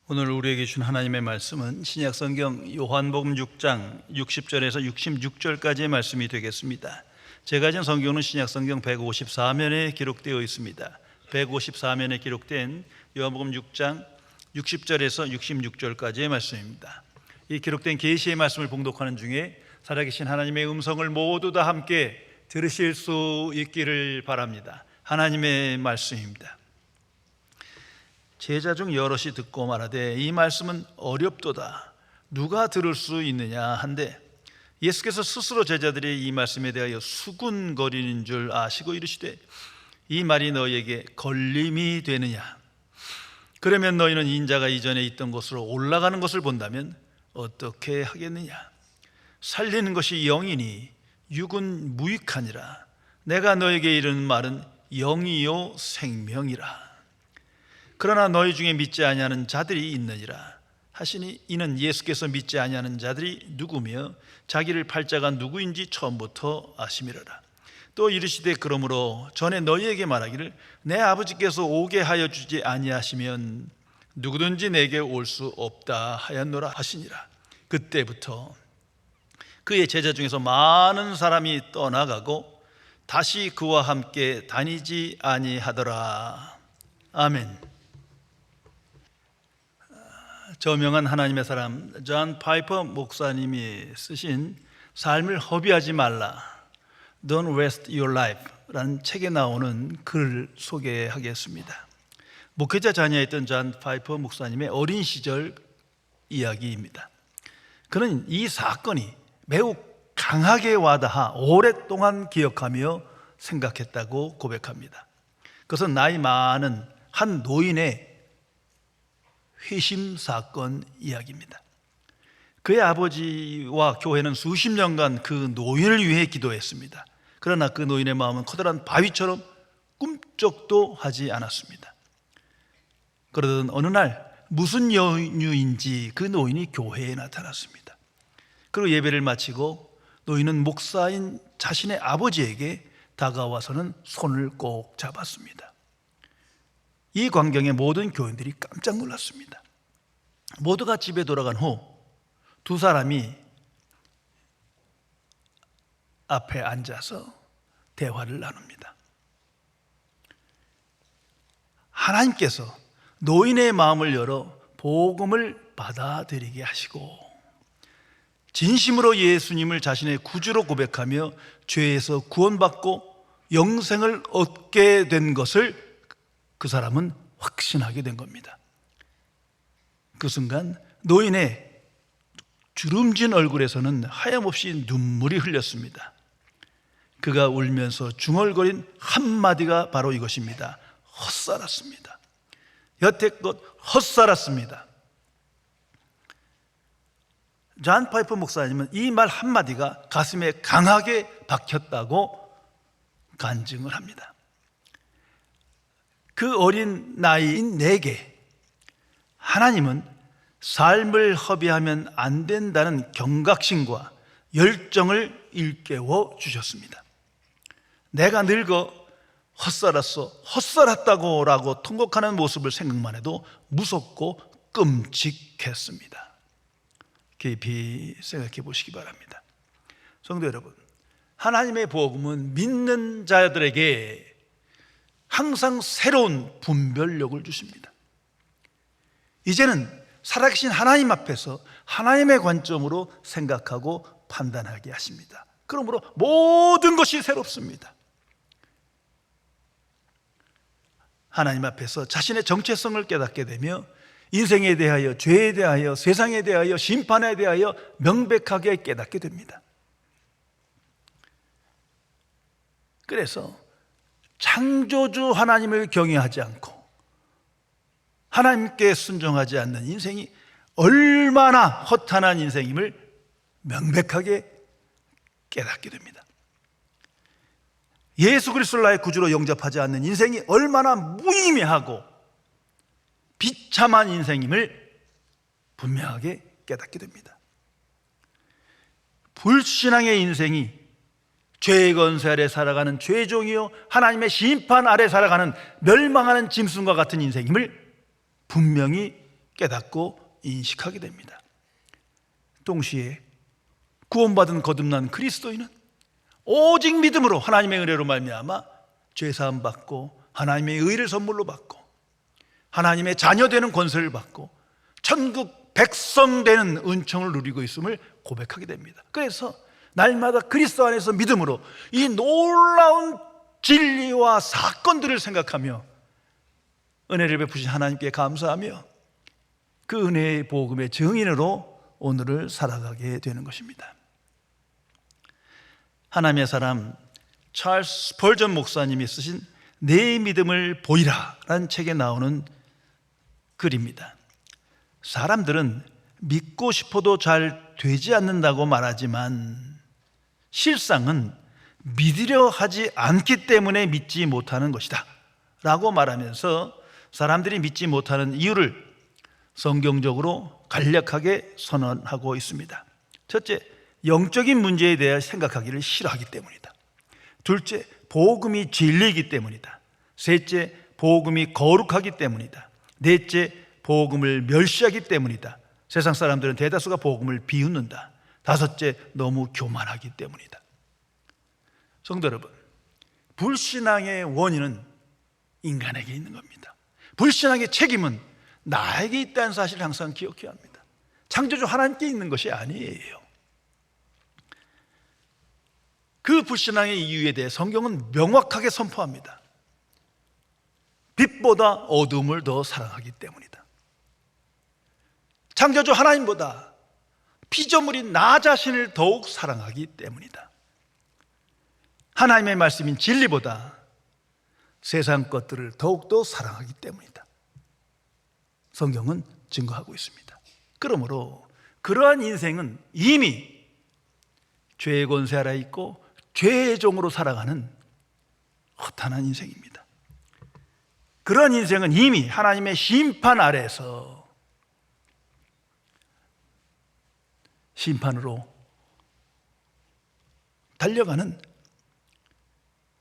오늘 우리에게 준 하나님의 말씀은 신약성경 요한복음 6장 60절에서 66절까지의 말씀이 되겠습니다. 제가 가진 성경은 신약성경 154면에 기록되어 있습니다. 154면에 기록된 요한복음 6장 60절에서 66절까지의 말씀입니다. 이 기록된 계시의 말씀을 봉독하는 중에 살아계신 하나님의 음성을 모두 다 함께 들으실 수 있기를 바랍니다. 하나님의 말씀입니다. 제자 중 여럿이 듣고 말하되 이 말씀은 어렵도다, 누가 들을 수 있느냐 한데, 예수께서 스스로 제자들이 이 말씀에 대하여 수군거리는 줄 아시고 이르시되 이 말이 너희에게 걸림이 되느냐? 그러면 너희는 인자가 이전에 있던 곳으로 올라가는 것을 본다면 어떻게 하겠느냐? 살리는 것이 영이니 육은 무익하니라. 내가 너에게 이르는 말은 영이요 생명이라. 그러나 너희 중에 믿지 아니하는 자들이 있느니라 하시니, 이는 예수께서 믿지 아니하는 자들이 누구며 자기를 팔자가 누구인지 처음부터 아심이라라. 또 이르시되 그러므로 전에 너희에게 말하기를 내 아버지께서 오게 하여 주지 아니하시면 누구든지 내게 올 수 없다 하였노라 하시니라. 그때부터 그의 제자 중에서 많은 사람이 떠나가고 다시 그와 함께 다니지 아니하더라. 아멘. 저명한 하나님의 사람 존 파이퍼 목사님이 쓰신 삶을 허비하지 말라, Don't waste your life 라는 책에 나오는 글을 소개하겠습니다. 목회자 자녀였던 존 파이퍼 목사님의 어린 시절 이야기입니다. 그는 이 사건이 매우 강하게 와닿아 오랫동안 기억하며 생각했다고 고백합니다. 그것은 나이 많은 한 노인의 회심 사건 이야기입니다. 그의 아버지와 교회는 수십 년간 그 노인을 위해 기도했습니다. 그러나 그 노인의 마음은 커다란 바위처럼 꿈쩍도 하지 않았습니다. 그러던 어느 날 무슨 연유인지 그 노인이 교회에 나타났습니다. 그리고 예배를 마치고 노인은 목사인 자신의 아버지에게 다가와서는 손을 꼭 잡았습니다. 이 광경에 모든 교인들이 깜짝 놀랐습니다. 모두가 집에 돌아간 후 두 사람이 앞에 앉아서 대화를 나눕니다. 하나님께서 노인의 마음을 열어 복음을 받아들이게 하시고 진심으로 예수님을 자신의 구주로 고백하며 죄에서 구원받고 영생을 얻게 된 것을 그 사람은 확신하게 된 겁니다. 그 순간 노인의 주름진 얼굴에서는 하염없이 눈물이 흘렸습니다. 그가 울면서 중얼거린 한마디가 바로 이것입니다. 헛살았습니다. 여태껏 헛살았습니다. 존 파이퍼 목사님은 이 말 한마디가 가슴에 강하게 박혔다고 간증을 합니다. 그 어린 나이인 내게 하나님은 삶을 허비하면 안 된다는 경각심과 열정을 일깨워 주셨습니다. 내가 늙어 헛살았어, 헛살았다고 라고 통곡하는 모습을 생각만 해도 무섭고 끔찍했습니다. 깊이 생각해 보시기 바랍니다. 성도 여러분, 하나님의 복음은 믿는 자들에게 항상 새로운 분별력을 주십니다. 이제는 살아계신 하나님 앞에서 하나님의 관점으로 생각하고 판단하게 하십니다. 그러므로 모든 것이 새롭습니다. 하나님 앞에서 자신의 정체성을 깨닫게 되며 인생에 대하여, 죄에 대하여, 세상에 대하여, 심판에 대하여 명백하게 깨닫게 됩니다. 그래서 창조주 하나님을 경외하지 않고 하나님께 순종하지 않는 인생이 얼마나 허탄한 인생임을 명백하게 깨닫게 됩니다. 예수 그리스도를 나의 구주로 영접하지 않는 인생이 얼마나 무의미하고 비참한 인생임을 분명하게 깨닫게 됩니다. 불신앙의 인생이 죄의 권세 아래 살아가는 죄종이요 하나님의 심판 아래 살아가는 멸망하는 짐승과 같은 인생임을 분명히 깨닫고 인식하게 됩니다. 동시에 구원받은 거듭난 그리스도인은 오직 믿음으로 하나님의 은혜로 말미암아 죄사함 받고 하나님의 의를 선물로 받고 하나님의 자녀 되는 권세를 받고 천국 백성 되는 은총을 누리고 있음을 고백하게 됩니다. 그래서 날마다 그리스도 안에서 믿음으로 이 놀라운 진리와 사건들을 생각하며 은혜를 베푸신 하나님께 감사하며 그 은혜의 복음의 증인으로 오늘을 살아가게 되는 것입니다. 하나님의 사람 찰스 스펄전 목사님이 쓰신 내 믿음을 보이라 라는 책에 나오는 글입니다. 사람들은 믿고 싶어도 잘 되지 않는다고 말하지만 실상은 믿으려 하지 않기 때문에 믿지 못하는 것이다 라고 말하면서 사람들이 믿지 못하는 이유를 성경적으로 간략하게 선언하고 있습니다. 첫째, 영적인 문제에 대해 생각하기를 싫어하기 때문이다. 둘째, 복음이 진리이기 때문이다. 셋째, 복음이 거룩하기 때문이다. 넷째, 복음을 멸시하기 때문이다. 세상 사람들은 대다수가 복음을 비웃는다. 다섯째, 너무 교만하기 때문이다. 성도 여러분, 불신앙의 원인은 인간에게 있는 겁니다. 불신앙의 책임은 나에게 있다는 사실을 항상 기억해야 합니다. 창조주 하나님께 있는 것이 아니에요. 그 불신앙의 이유에 대해 성경은 명확하게 선포합니다. 빛보다 어둠을 더 사랑하기 때문이다. 창조주 하나님보다 피조물인 나 자신을 더욱 사랑하기 때문이다. 하나님의 말씀인 진리보다 세상 것들을 더욱더 사랑하기 때문이다. 성경은 증거하고 있습니다. 그러므로 그러한 인생은 이미 죄의 권세 아래 있고 죄의 종으로 살아가는 허탄한 인생입니다. 그런 인생은 이미 하나님의 심판 아래에서 심판으로 달려가는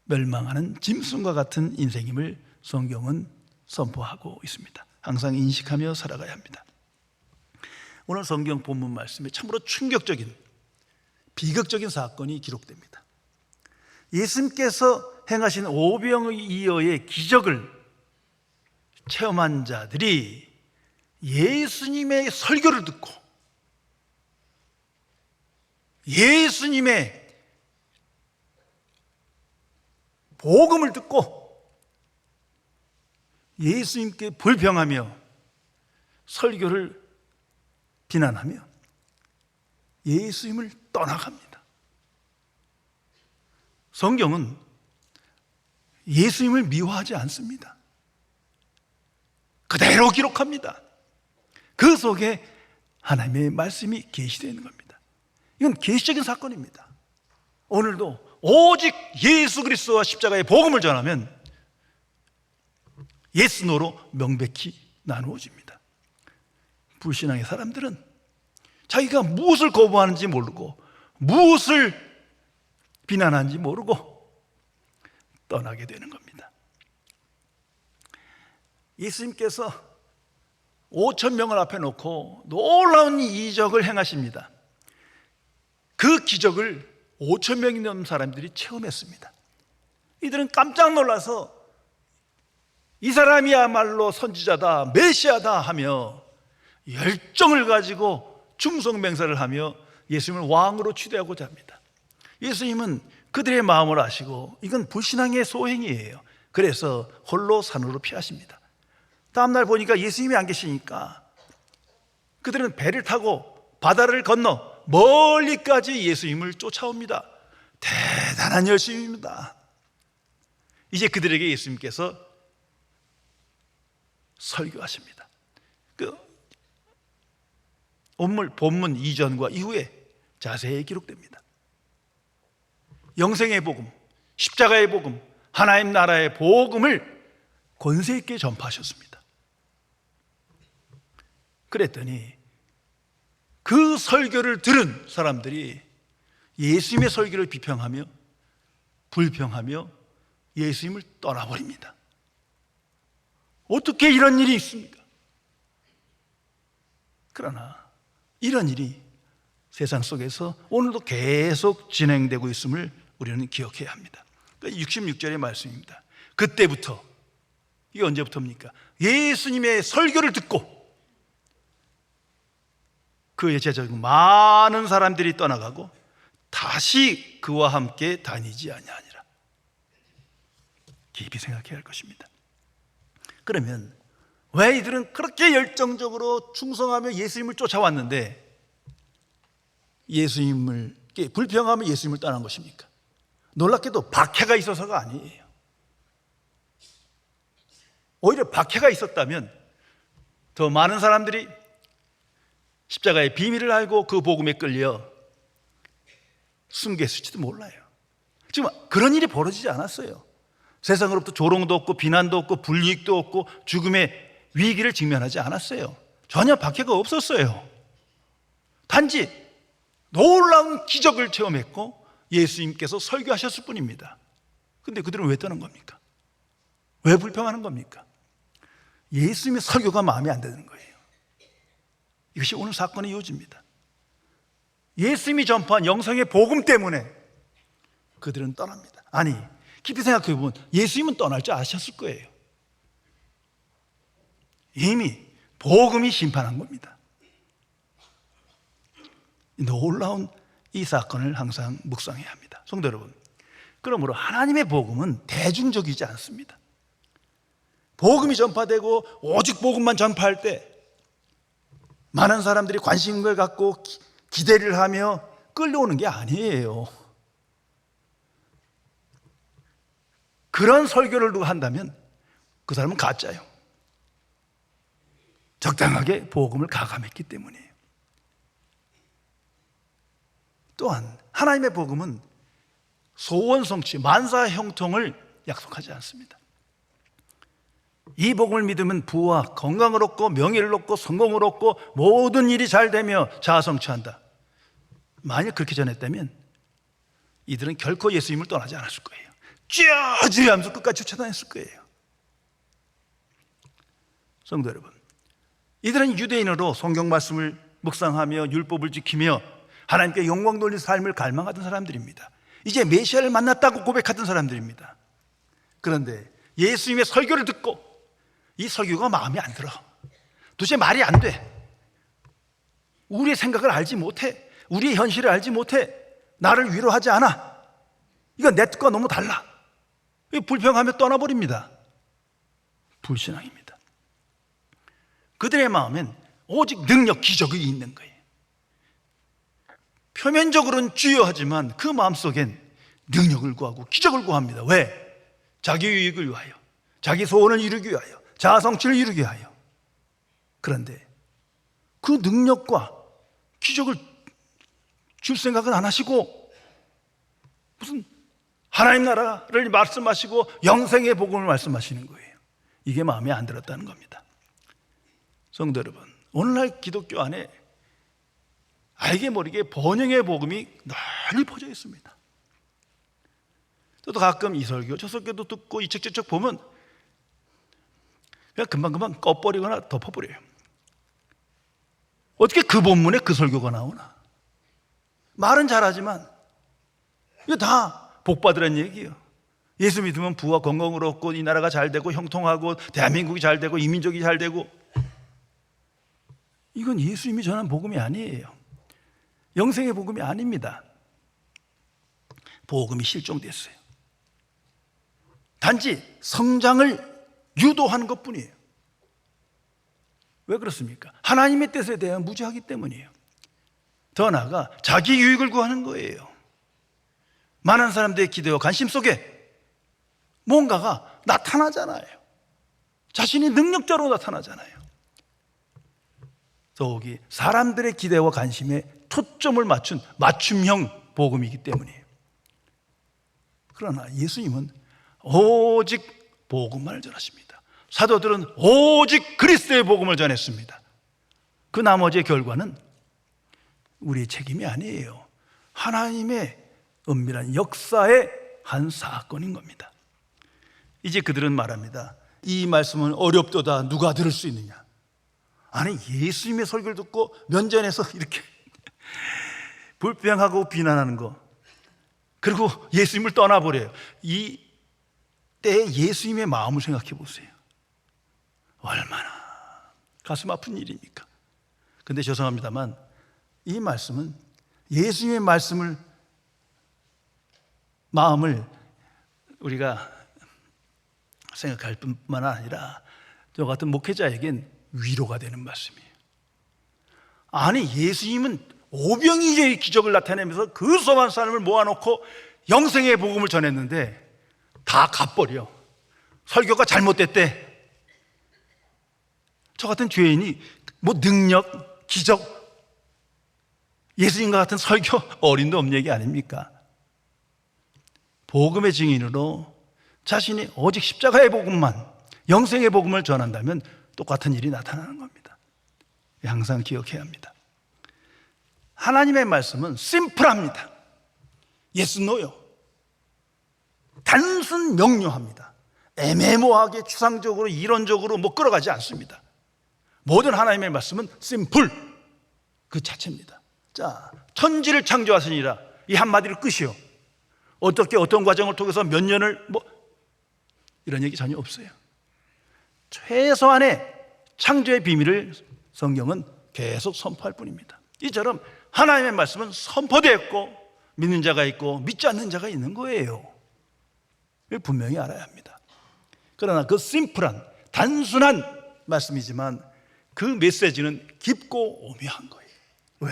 멸망하는 짐승과 같은 인생임을 성경은 선포하고 있습니다. 항상 인식하며 살아가야 합니다. 오늘 성경 본문 말씀에 참으로 충격적인 비극적인 사건이 기록됩니다. 예수님께서 행하신 오병이어의 기적을 체험한 자들이 예수님의 설교를 듣고 예수님의 복음을 듣고 예수님께 불평하며 설교를 비난하며 예수님을 떠나갑니다. 성경은 예수님을 미워하지 않습니다. 그대로 기록합니다. 그 속에 하나님의 말씀이 계시되어 있는 겁니다. 이건 계시적인 사건입니다. 오늘도 오직 예수 그리스도와 십자가의 복음을 전하면 예스 노로 명백히 나누어집니다. 불신앙의 사람들은 자기가 무엇을 거부하는지 모르고 무엇을 비난하는지 모르고 떠나게 되는 겁니다. 예수님께서 5,000명을 앞에 놓고 놀라운 이적을 행하십니다. 그 기적을 5,000명이 넘는 사람들이 체험했습니다. 이들은 깜짝 놀라서 이 사람이야말로 선지자다, 메시아다 하며 열정을 가지고 충성맹세를 하며 예수님을 왕으로 취대하고자 합니다. 예수님은 그들의 마음을 아시고 이건 불신앙의 소행이에요. 그래서 홀로 산으로 피하십니다. 다음날 보니까 예수님이 안 계시니까 그들은 배를 타고 바다를 건너 멀리까지 예수님을 쫓아옵니다. 대단한 열심입니다. 이제 그들에게 예수님께서 설교하십니다. 그 본문 이전과 이후에 자세히 기록됩니다. 영생의 복음, 십자가의 복음, 하나님 나라의 복음을 권세 있게 전파하셨습니다. 그랬더니 그 설교를 들은 사람들이 예수님의 설교를 비평하며 불평하며 예수님을 떠나버립니다. 어떻게 이런 일이 있습니까? 그러나 이런 일이 세상 속에서 오늘도 계속 진행되고 있음을 우리는 기억해야 합니다. 66절의 말씀입니다. 그때부터, 이게 언제부터입니까? 예수님의 설교를 듣고 그의 제자 중 많은 사람들이 떠나가고 다시 그와 함께 다니지 아니하니라. 깊이 생각해야 할 것입니다. 그러면 왜 이들은 그렇게 열정적으로 충성하며 예수님을 쫓아왔는데 예수님을 불평하며 예수님을 떠난 것입니까? 놀랍게도 박해가 있어서가 아니에요. 오히려 박해가 있었다면 더 많은 사람들이 십자가의 비밀을 알고 그 복음에 끌려 순교했을지도 몰라요. 지금 그런 일이 벌어지지 않았어요. 세상으로부터 조롱도 없고 비난도 없고 불이익도 없고 죽음의 위기를 직면하지 않았어요. 전혀 박해가 없었어요. 단지 놀라운 기적을 체험했고 예수님께서 설교하셨을 뿐입니다. 그런데 그들은 왜 떠난 겁니까? 왜 불평하는 겁니까? 예수님의 설교가 마음에 안 드는 거예요. 이것이 오늘 사건의 요지입니다. 예수님이 전파한 영성의 복음 때문에 그들은 떠납니다. 아니, 깊이 생각해 보면 예수님은 떠날 줄 아셨을 거예요. 이미 복음이 심판한 겁니다. 놀라운 이 사건을 항상 묵상해야 합니다. 성도 여러분, 그러므로 하나님의 복음은 대중적이지 않습니다. 복음이 전파되고 오직 복음만 전파할 때 많은 사람들이 관심을 갖고 기대를 하며 끌려오는 게 아니에요. 그런 설교를 누가 한다면 그 사람은 가짜예요. 적당하게 복음을 가감했기 때문이에요. 또한 하나님의 복음은 소원성취, 만사 형통을 약속하지 않습니다. 이 복음을 믿으면 부와 건강을 얻고 명예를 얻고 성공을 얻고 모든 일이 잘 되며 자아성취한다. 만약 그렇게 전했다면 이들은 결코 예수님을 떠나지 않았을 거예요. 쥐어쥐어 하면서 끝까지 쫓아다녔을 거예요. 성도 여러분, 이들은 유대인으로 성경 말씀을 묵상하며 율법을 지키며 하나님께 영광 돌린 삶을 갈망하던 사람들입니다. 이제 메시아를 만났다고 고백하던 사람들입니다. 그런데 예수님의 설교를 듣고 이 설교가 마음에 안 들어. 도대체 말이 안 돼. 우리의 생각을 알지 못해. 우리의 현실을 알지 못해. 나를 위로하지 않아. 이건 내 뜻과 너무 달라. 불평하며 떠나버립니다. 불신앙입니다. 그들의 마음엔 오직 능력, 기적이 있는 거예요. 표면적으로는 주여하지만 그 마음속엔 능력을 구하고 기적을 구합니다. 왜? 자기 유익을 위하여, 자기 소원을 이루기 위하여, 자아성취를 이루기 위하여. 그런데 그 능력과 기적을 줄 생각은 안 하시고 무슨 하나님 나라를 말씀하시고 영생의 복음을 말씀하시는 거예요. 이게 마음에 안 들었다는 겁니다. 성도 여러분, 오늘날 기독교 안에 알게 모르게 번영의 복음이 널리 퍼져 있습니다. 저도 가끔 이 설교 저 설교도 듣고 이 책 저 책 보면 그냥 금방금방 꺼버리거나 덮어버려요. 어떻게 그 본문에 그 설교가 나오나? 말은 잘하지만 이거 다 복받으란 얘기예요. 예수 믿으면 부와 건강을 얻고 이 나라가 잘 되고 형통하고 대한민국이 잘 되고 이민족이 잘 되고, 이건 예수님이 전한 복음이 아니에요. 영생의 복음이 아닙니다. 복음이 실종됐어요. 단지 성장을 유도하는 것뿐이에요. 왜 그렇습니까? 하나님의 뜻에 대한 무지하기 때문이에요. 더 나아가 자기 유익을 구하는 거예요. 많은 사람들의 기대와 관심 속에 뭔가가 나타나잖아요. 자신이 능력자로 나타나잖아요. 더욱이 사람들의 기대와 관심에 초점을 맞춘 맞춤형 복음이기 때문이에요. 그러나 예수님은 오직 복음만을 전하십니다. 사도들은 오직 그리스도의 복음을 전했습니다. 그 나머지의 결과는 우리의 책임이 아니에요. 하나님의 은밀한 역사의 한 사건인 겁니다. 이제 그들은 말합니다. 이 말씀은 어렵도다. 누가 들을 수 있느냐? 아니, 예수님의 설교를 듣고 면전에서 이렇게 불평하고 비난하는 거, 그리고 예수님을 떠나버려요. 이 때에 예수님의 마음을 생각해 보세요. 얼마나 가슴 아픈 일입니까? 근데 죄송합니다만 이 말씀은 예수님의 마음을 우리가 생각할 뿐만 아니라 저 같은 목회자에겐 위로가 되는 말씀이에요. 아니, 예수님은 오병이어의 기적을 나타내면서 그 수많은 사람을 모아놓고 영생의 복음을 전했는데 다 갚버려. 설교가 잘못됐대. 저 같은 죄인이 뭐 능력, 기적, 예수님과 같은 설교 어림도 없는 얘기 아닙니까? 복음의 증인으로 자신이 오직 십자가의 복음만, 영생의 복음을 전한다면 똑같은 일이 나타나는 겁니다. 항상 기억해야 합니다. 하나님의 말씀은 심플합니다. yes, no요. 단순 명료합니다. 애매모호하게 추상적으로 이론적으로 뭐 끌어가지 않습니다. 모든 하나님의 말씀은 심플, 그 자체입니다. 자, 천지를 창조하시니라, 이 한마디로 끝이요. 어떻게 어떤 과정을 통해서 몇 년을 이런 얘기 전혀 없어요. 최소한의 창조의 비밀을 성경은 계속 선포할 뿐입니다. 이처럼 하나님의 말씀은 선포되었고 믿는 자가 있고 믿지 않는 자가 있는 거예요. 분명히 알아야 합니다. 그러나 그 심플한 단순한 말씀이지만 그 메시지는 깊고 오묘한 거예요. 왜?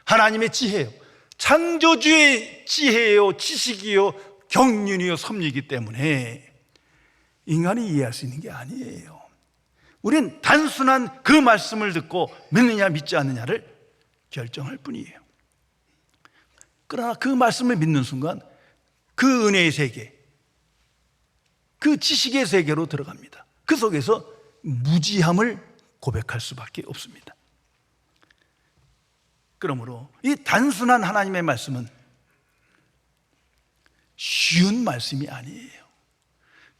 하나님의 지혜요, 창조주의 지혜요, 지식이요, 경륜이요, 섭리이기 때문에 인간이 이해할 수 있는 게 아니에요. 우린 단순한 그 말씀을 듣고 믿느냐 믿지 않느냐를 결정할 뿐이에요. 그러나 그 말씀을 믿는 순간 그 은혜의 세계, 그 지식의 세계로 들어갑니다. 그 속에서 무지함을 고백할 수밖에 없습니다. 그러므로 이 단순한 하나님의 말씀은 쉬운 말씀이 아니에요.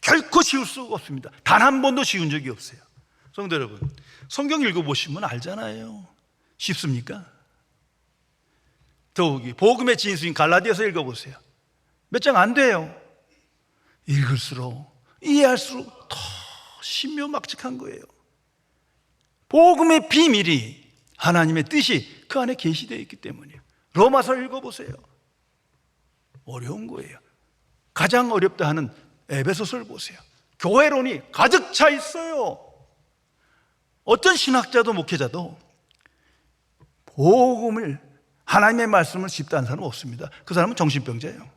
결코 쉬울 수가 없습니다. 단 한 번도 쉬운 적이 없어요. 성도 여러분, 성경 읽어보시면 알잖아요. 쉽습니까? 더욱이 복음의 진수인 갈라디아서 읽어보세요. 몇 장 안 돼요. 읽을수록 이해할수록 더 신묘막측한 거예요. 복음의 비밀이, 하나님의 뜻이 그 안에 계시되어 있기 때문이에요. 로마서 읽어보세요. 어려운 거예요. 가장 어렵다 하는 에베소서를 보세요. 교회론이 가득 차 있어요. 어떤 신학자도 목회자도 복음을, 하나님의 말씀을 쉽다는 사람은 없습니다. 그 사람은 정신병자예요.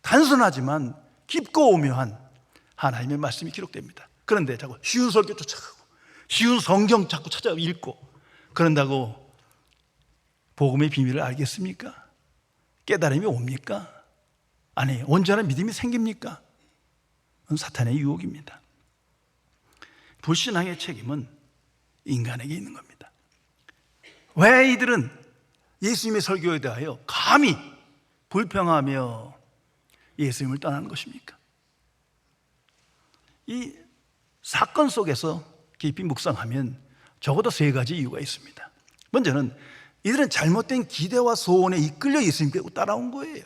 단순하지만 깊고 오묘한 하나님의 말씀이 기록됩니다. 그런데 자꾸 쉬운 설교 쫓아가고 쉬운 성경 자꾸 찾아 읽고 그런다고 복음의 비밀을 알겠습니까? 깨달음이 옵니까? 아니, 온전한 믿음이 생깁니까? 그건 사탄의 유혹입니다. 불신앙의 책임은 인간에게 있는 겁니다. 왜 이들은 예수님의 설교에 대하여 감히 불평하며 예수님을 떠나는 것입니까? 이 사건 속에서 깊이 묵상하면 적어도 세 가지 이유가 있습니다. 먼저는 이들은 잘못된 기대와 소원에 이끌려 예수님께 따라온 거예요.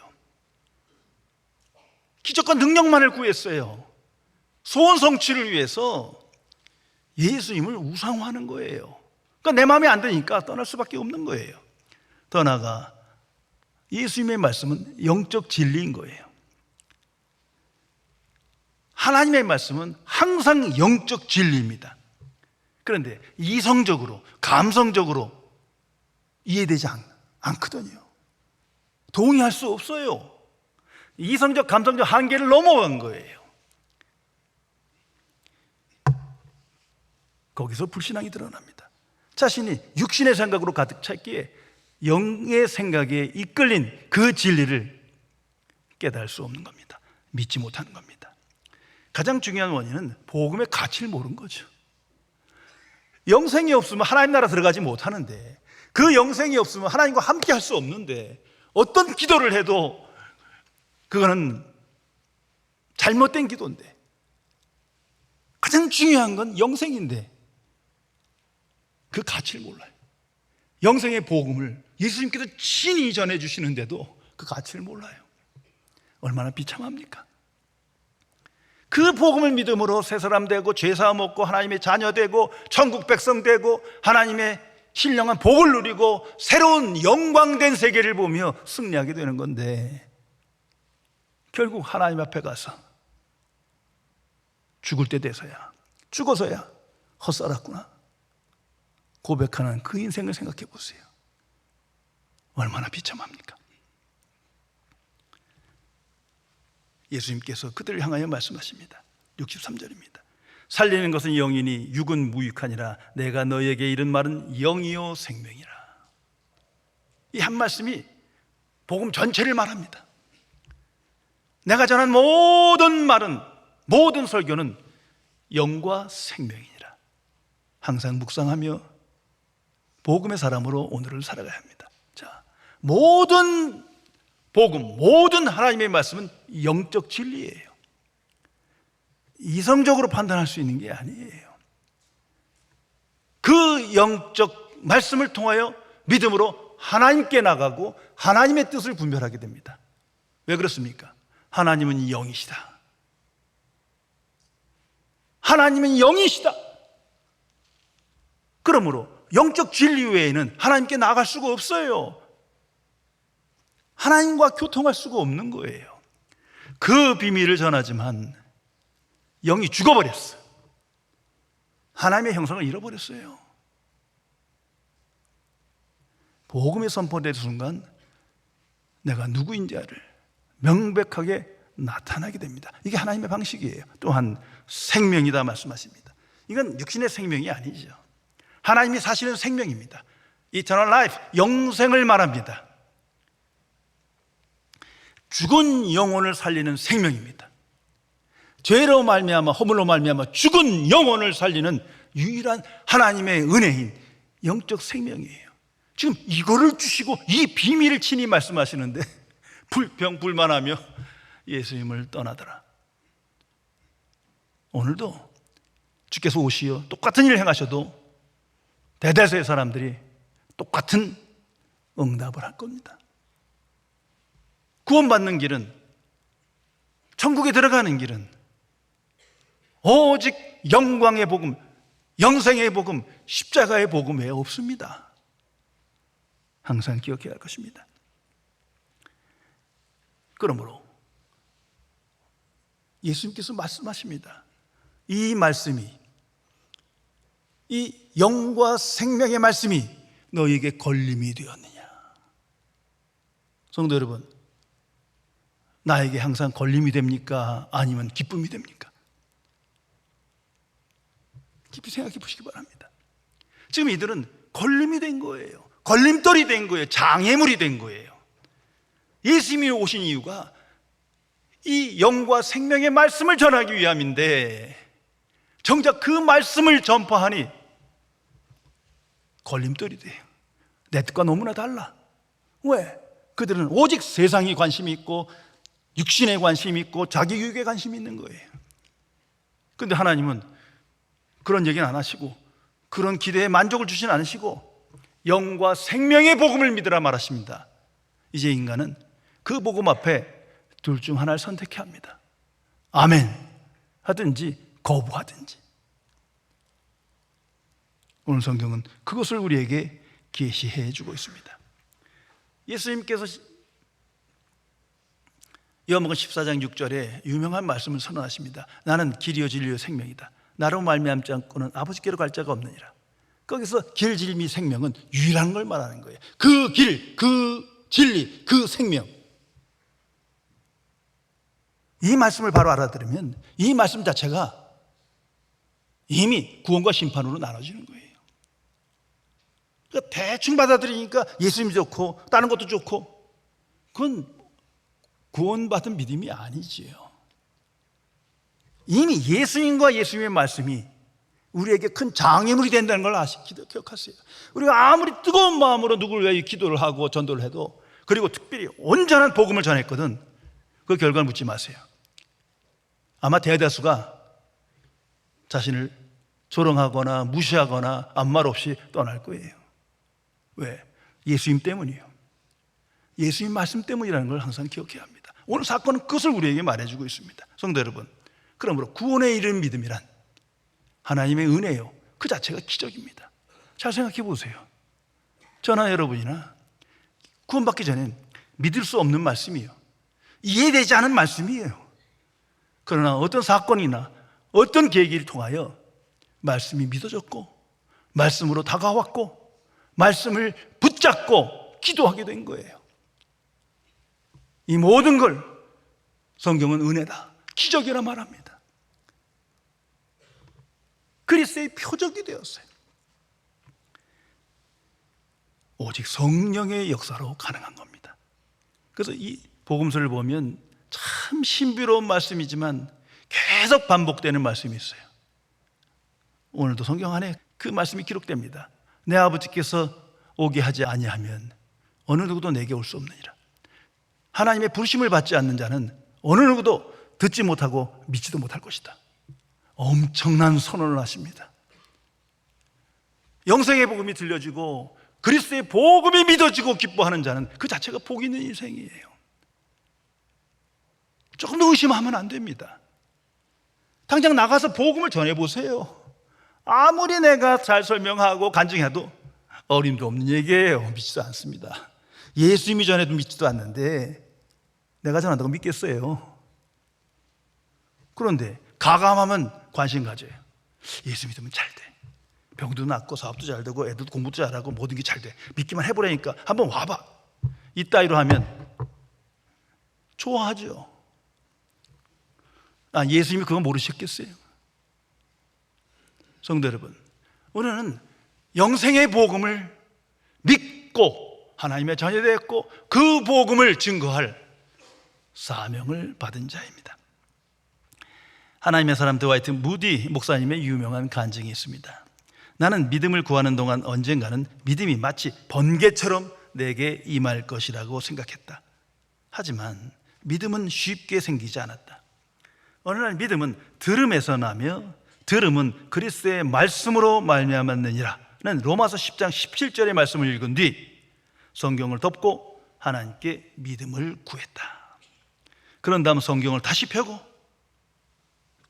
기적과 능력만을 구했어요. 소원 성취를 위해서 예수님을 우상화하는 거예요. 그러니까 내 마음에 안 드니까 떠날 수밖에 없는 거예요. 더 나아가 예수님의 말씀은 영적 진리인 거예요. 하나님의 말씀은 항상 영적 진리입니다. 그런데 이성적으로, 감성적으로 이해되지 않거든요. 동의할 수 없어요. 이성적, 감성적 한계를 넘어간 거예요. 거기서 불신앙이 드러납니다. 자신이 육신의 생각으로 가득 찼기에 영의 생각에 이끌린 그 진리를 깨달을 수 없는 겁니다. 믿지 못하는 겁니다. 가장 중요한 원인은 복음의 가치를 모르는 거죠. 영생이 없으면 하나님 나라 들어가지 못하는데, 그 영생이 없으면 하나님과 함께 할 수 없는데, 어떤 기도를 해도 그거는 잘못된 기도인데, 가장 중요한 건 영생인데 그 가치를 몰라요. 영생의 복음을 예수님께서 친히 전해주시는데도 그 가치를 몰라요. 얼마나 비참합니까? 그 복음을 믿음으로 새 사람 되고 죄사함 얻고 하나님의 자녀 되고 천국 백성 되고 하나님의 신령한 복을 누리고 새로운 영광된 세계를 보며 승리하게 되는 건데, 결국 하나님 앞에 가서 죽을 때 돼서야, 죽어서야 헛살았구나 고백하는 그 인생을 생각해 보세요. 얼마나 비참합니까? 예수님께서 그들을 향하여 말씀하십니다. 63절입니다. 살리는 것은 영이니 육은 무익하니라. 내가 너에게 이른 말은 영이요 생명이라. 이 한 말씀이 복음 전체를 말합니다. 내가 전한 모든 말은, 모든 설교는 영과 생명이니라. 항상 묵상하며 복음의 사람으로 오늘을 살아가야 합니다. 자, 모든 복음, 모든 하나님의 말씀은 영적 진리예요. 이성적으로 판단할 수 있는 게 아니에요. 그 영적 말씀을 통하여 믿음으로 하나님께 나가고 하나님의 뜻을 분별하게 됩니다. 왜 그렇습니까? 하나님은 영이시다. 하나님은 영이시다. 그러므로 영적 진리 외에는 하나님께 나아갈 수가 없어요. 하나님과 교통할 수가 없는 거예요. 그 비밀을 전하지만 영이 죽어버렸어요. 하나님의 형상을 잃어버렸어요. 복음이 선포된 순간 내가 누구인지를 명백하게 나타나게 됩니다. 이게 하나님의 방식이에요. 또한 생명이다 말씀하십니다. 이건 육신의 생명이 아니죠. 하나님이 사시는 생명입니다. Eternal life, 영생을 말합니다. 죽은 영혼을 살리는 생명입니다. 죄로 말미암아, 허물로 말미암아 죽은 영혼을 살리는 유일한 하나님의 은혜인 영적 생명이에요. 지금 이거를 주시고 이 비밀을 친히 말씀하시는데 불평불만하며 예수님을 떠나더라. 오늘도 주께서 오시어 똑같은 일을 행하셔도 대다수의 사람들이 똑같은 응답을 할 겁니다. 구원받는 길은, 천국에 들어가는 길은 오직 영광의 복음, 영생의 복음, 십자가의 복음 외에 없습니다. 항상 기억해야 할 것입니다. 그러므로 예수님께서 말씀하십니다. 이 말씀이, 이 영과 생명의 말씀이 너에게 걸림이 되었느냐. 성도 여러분, 나에게 항상 걸림이 됩니까? 아니면 기쁨이 됩니까? 깊이 생각해 보시기 바랍니다. 지금 이들은 걸림이 된 거예요. 걸림돌이 된 거예요. 장애물이 된 거예요. 예수님이 오신 이유가 이 영과 생명의 말씀을 전하기 위함인데, 정작 그 말씀을 전파하니 걸림돌이 돼요. 내 뜻과 너무나 달라. 왜? 그들은 오직 세상에 관심이 있고 육신에 관심이 있고 자기 유익에 관심이 있는 거예요. 그런데 하나님은 그런 얘기는 안 하시고, 그런 기대에 만족을 주진 않으시고 영과 생명의 복음을 믿으라 말하십니다. 이제 인간은 그 복음 앞에 둘 중 하나를 선택해야 합니다. 아멘 하든지 거부하든지. 오늘 성경은 그것을 우리에게 계시해 주고 있습니다. 예수님께서 요한복음 14장 6절에 유명한 말씀을 선언하십니다. 나는 길이요 진리요 생명이다. 나로 말미암지 않고는 아버지께로 갈 자가 없느니라. 거기서 길, 진리, 생명은 유일한 걸 말하는 거예요. 그 길, 그 진리, 그 생명. 이 말씀을 바로 알아들으면 이 말씀 자체가 이미 구원과 심판으로 나눠지는 거예요. 그러니까 대충 받아들이니까 예수님이 좋고 다른 것도 좋고, 그건 구원받은 믿음이 아니지요. 이미 예수님과 예수님의 말씀이 우리에게 큰 장애물이 된다는 걸 기억하세요. 우리가 아무리 뜨거운 마음으로 누구를 위해 기도를 하고 전도를 해도, 그리고 특별히 온전한 복음을 전했거든, 그 결과를 묻지 마세요. 아마 대다수가 자신을 조롱하거나 무시하거나 아무 말 없이 떠날 거예요. 왜? 예수님 때문이에요. 예수님 말씀 때문이라는 걸 항상 기억해야 합니다. 오늘 사건은 그것을 우리에게 말해주고 있습니다. 성도 여러분, 그러므로 구원에 이르는 믿음이란 하나님의 은혜요, 그 자체가 기적입니다. 잘 생각해 보세요. 저나 여러분이나 구원받기 전엔 믿을 수 없는 말씀이에요. 이해되지 않은 말씀이에요. 그러나 어떤 사건이나 어떤 계기를 통하여 말씀이 믿어졌고 말씀으로 다가왔고 말씀을 붙잡고 기도하게 된 거예요. 이 모든 걸 성경은 은혜다, 기적이라 말합니다. 그리스도의 표적이 되었어요. 오직 성령의 역사로 가능한 겁니다. 그래서 이 복음서를 보면 참 신비로운 말씀이지만 계속 반복되는 말씀이 있어요. 오늘도 성경 안에 그 말씀이 기록됩니다. 내 아버지께서 오게 하지 아니하면 어느 누구도 내게 올 수 없느니라. 하나님의 부르심을 받지 않는 자는 어느 누구도 듣지 못하고 믿지도 못할 것이다. 엄청난 선언을 하십니다. 영생의 복음이 들려지고 그리스도의 복음이 믿어지고 기뻐하는 자는 그 자체가 복 있는 인생이에요. 조금 더 의심하면 안 됩니다. 당장 나가서 복음을 전해보세요. 아무리 내가 잘 설명하고 간증해도 어림도 없는 얘기예요. 믿지도 않습니다. 예수님이 전해도 믿지도 않는데 내가 전한다고 믿겠어요. 그런데 가감하면 관심 가져요. 예수 믿으면 잘 돼. 병도 낫고 사업도 잘 되고 애들도 공부도 잘하고 모든 게 잘 돼. 믿기만 해보라니까 한번 와봐. 이따위로 하면 좋아하죠. 예수님이 그거 모르셨겠어요? 성도 여러분, 우리는 영생의 복음을 믿고 하나님의 자녀되었고 그 복음을 증거할 사명을 받은 자입니다. 하나님의 사람 드와이트 무디 목사님의 유명한 간증이 있습니다. 나는 믿음을 구하는 동안 언젠가는 믿음이 마치 번개처럼 내게 임할 것이라고 생각했다. 하지만 믿음은 쉽게 생기지 않았다. 어느 날 믿음은 들음에서 나며 들음은 그리스도의 말씀으로 말미암았느니라는 로마서 10장 17절의 말씀을 읽은 뒤 성경을 덮고 하나님께 믿음을 구했다. 그런 다음 성경을 다시 펴고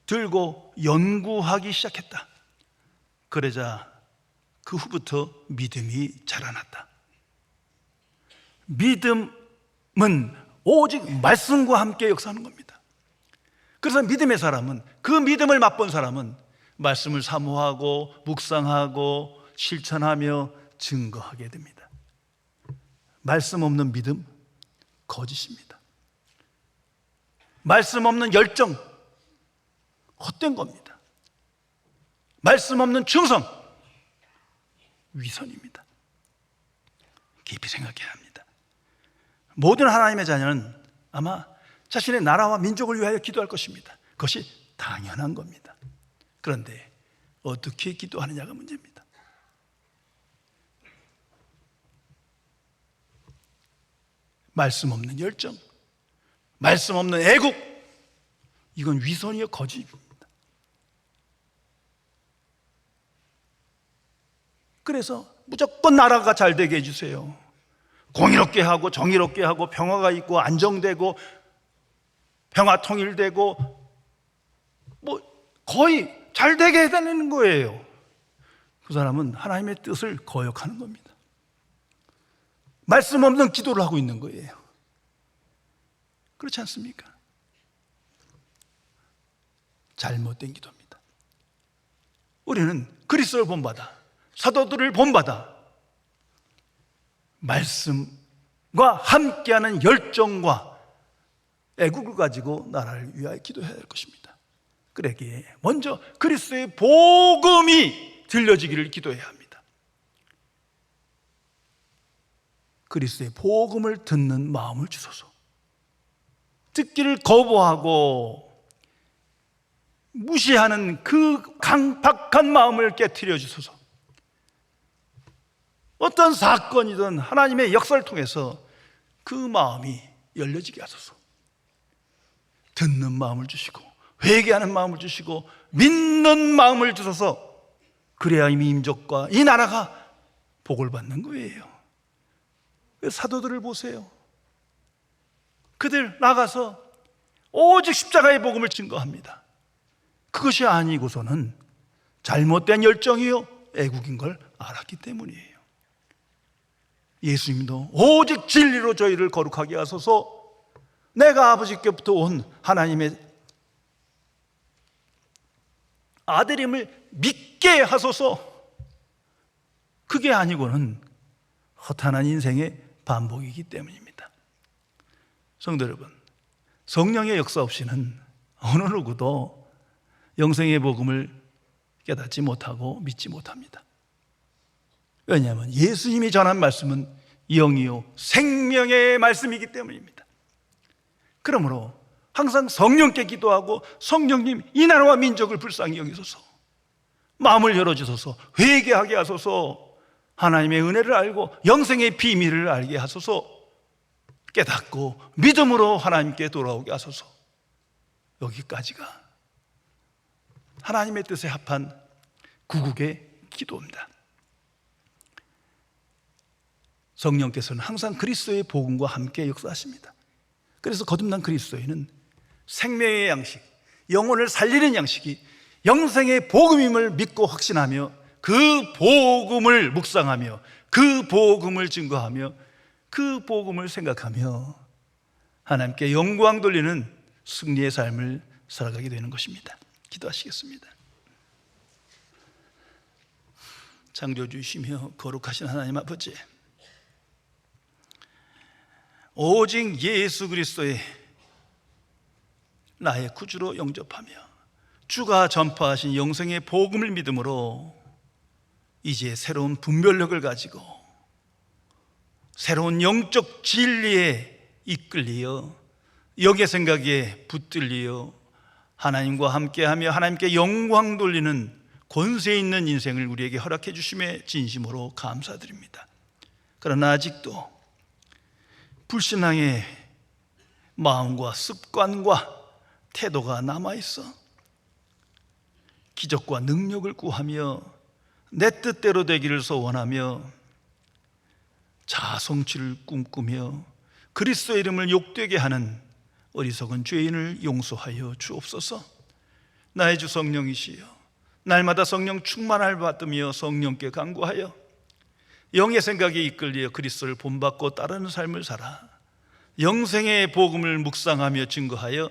들고 연구하기 시작했다. 그러자 그 후부터 믿음이 자라났다. 믿음은 오직 말씀과 함께 역사하는 겁니다. 그래서 믿음의 사람은, 그 믿음을 맛본 사람은 말씀을 사모하고 묵상하고 실천하며 증거하게 됩니다. 말씀 없는 믿음, 거짓입니다. 말씀 없는 열정, 헛된 겁니다. 말씀 없는 충성, 위선입니다. 깊이 생각해야 합니다. 모든 하나님의 자녀는 아마 자신의 나라와 민족을 위하여 기도할 것입니다. 그것이 당연한 겁니다. 그런데 어떻게 기도하느냐가 문제입니다. 말씀 없는 열정, 말씀 없는 애국, 이건 위선이요 거짓입니다. 그래서 무조건 나라가 잘 되게 해주세요. 공의롭게 하고 정의롭게 하고 평화가 있고 안정되고 평화 통일되고 거의 잘 되게 해달라는 거예요. 그 사람은 하나님의 뜻을 거역하는 겁니다. 말씀 없는 기도를 하고 있는 거예요. 그렇지 않습니까? 잘못된 기도입니다. 우리는 그리스도를 본받아, 사도들을 본받아 말씀과 함께하는 열정과 애국을 가지고 나라를 위하여 기도해야 할 것입니다. 그러기에 먼저 그리스도의 복음이 들려지기를 기도해야 합니다. 그리스도의 복음을 듣는 마음을 주소서. 듣기를 거부하고 무시하는 그 강박한 마음을 깨트려 주소서. 어떤 사건이든 하나님의 역사를 통해서 그 마음이 열려지게 하소서. 듣는 마음을 주시고 회개하는 마음을 주시고 믿는 마음을 주소서. 그래야 이 민족과 이 나라가 복을 받는 거예요. 사도들을 보세요. 그들 나가서 오직 십자가의 복음을 증거합니다. 그것이 아니고서는 잘못된 열정이요 애국인 걸 알았기 때문이에요. 예수님도 오직 진리로 저희를 거룩하게 하소서, 내가 아버지께부터 온 하나님의 아들임을 믿게 하소서, 그게 아니고는 허탄한 인생의 반복이기 때문입니다. 성도 여러분, 성령의 역사 없이는 어느 누구도 영생의 복음을 깨닫지 못하고 믿지 못합니다. 왜냐하면 예수님이 전한 말씀은 영이요 생명의 말씀이기 때문입니다. 그러므로 항상 성령께 기도하고, 성령님 이 나라와 민족을 불쌍히 여기소서, 마음을 열어주소서, 회개하게 하소서, 하나님의 은혜를 알고 영생의 비밀을 알게 하소서, 깨닫고 믿음으로 하나님께 돌아오게 하소서, 여기까지가 하나님의 뜻에 합한 구국의 기도입니다. 성령께서는 항상 그리스도의 복음과 함께 역사하십니다. 그래서 거듭난 그리스도인은 생명의 양식, 영혼을 살리는 양식이 영생의 복음임을 믿고 확신하며 그 복음을 묵상하며 그 복음을 증거하며 그 복음을 생각하며 하나님께 영광 돌리는 승리의 삶을 살아가게 되는 것입니다. 기도하시겠습니다. 창조주이시며 거룩하신 하나님 아버지, 오직 예수 그리스도의 나의 구주로 영접하며 주가 전파하신 영생의 복음을 믿음으로 이제 새로운 분별력을 가지고 새로운 영적 진리에 이끌리어 영의 생각에 붙들리어 하나님과 함께하며 하나님께 영광 돌리는 권세 있는 인생을 우리에게 허락해 주심에 진심으로 감사드립니다. 그러나 아직도 불신앙의 마음과 습관과 태도가 남아있어 기적과 능력을 구하며 내 뜻대로 되기를 소원하며 자아성취를 꿈꾸며 그리스도의 이름을 욕되게 하는 어리석은 죄인을 용서하여 주옵소서. 나의 주 성령이시여, 날마다 성령 충만을 받으며 성령께 간구하여 영의 생각에 이끌려 그리스도를 본받고 따르는 삶을 살아 영생의 복음을 묵상하며 증거하여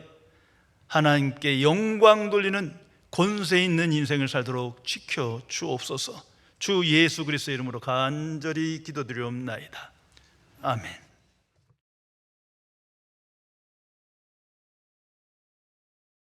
하나님께 영광 돌리는 권세 있는 인생을 살도록 지켜 주옵소서. 주 예수 그리스도의 이름으로 간절히 기도드리옵나이다. 아멘.